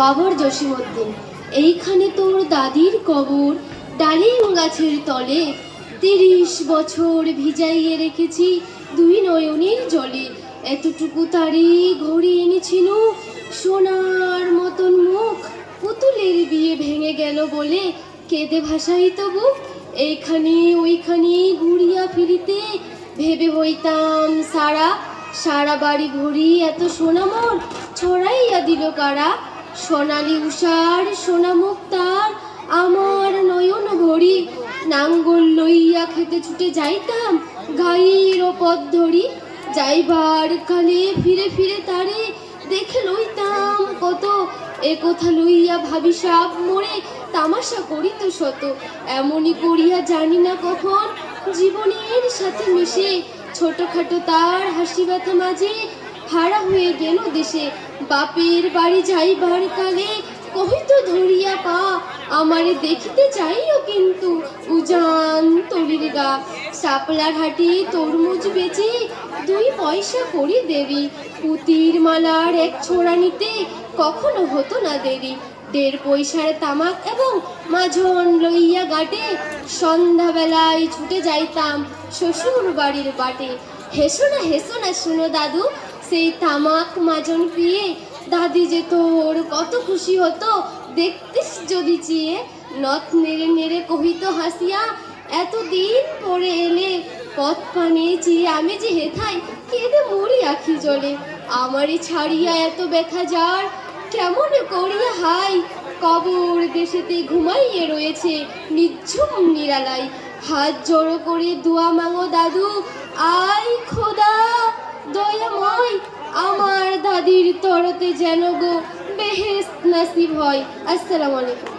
কবর জসিমউদ্দিন। এইখানে তোর দাদির কবর, ডালিম গাছের তলে। ৩০ বছর ভিজাইয়ে রেখেছি দুই নয়নের জলে। এতটুকু তারে ঘড়ি এনেছিল, সোনার মতন মুখ। পুতুলের বিয়ে ভেঙে গেল বলে কেঁদে ভাসাই তবু। এইখানে ওইখানে ঘুরিয়া ফিরিতে ভেবে হইতাম সারা। সারা বাড়ি ভরি এত সোনা মোর ছড়াইয়া দিল কারা। সোনালি উষার সোনা মুখ তার আমার নয়ন ভরি। নাঙ্গল লইয়া খেতে ছুটে যাইতাম গাইর পথ ধরি। যাইবার কালে ফিরে ফিরে তারে দেখে লইতাম কত। এ কথা লইয়া ভাবি সাপ মোরে তামাশা করিত শত। এমনই করিয়া জানি না কখন জীবনের সাথে মিশে ছোটখাটো তার হাসি ব্যথা মাঝে হারা হয়ে গেল দেশে। বাপের বাড়ি যাইবার কালে কহিত ধরিয়া পা, আমারে দেখিতে চাইও কিন্তু উজান তরির গা। শাপলা ঘাটে তরমুজ বেচে 2 পয়সা করি দেরি। পুতির মালার এক ছোড়া নিতে কখনো হতো না দেরি। 1.5 পয়সার তামাক এবং মাজন লইয়া গাটে সন্ধ্যাবেলায় ছুটে যাইতাম শ্বশুর বাড়ির বাটে। হেসো না শুনো দাদু, সেই তামাক মাজন পিয়ে দাদি যে তোর কত খুশি হতো দেখতিস যদি চেয়ে। নথ নেড়ে নেড়ে কহিত হাসিয়া, এতদিন পরে এলে পথ পানে চেয়ে আমি যে হেথায় কেঁদে মরি আখি জলে। আমারে ছাড়িয়া এত ব্যথা যার কেমন করিয়া হাই। কবর দেশেতে ঘুমাইয়ে রয়েছে নিঝুম নিরালাই। হাত জড়ো করে দোয়া মাঙো দাদু, আই খোদা দয়াময় আমার দাদির তরতে যেন গো বেহেশত নাসিব হয়। আসসালামু আলাইকুম।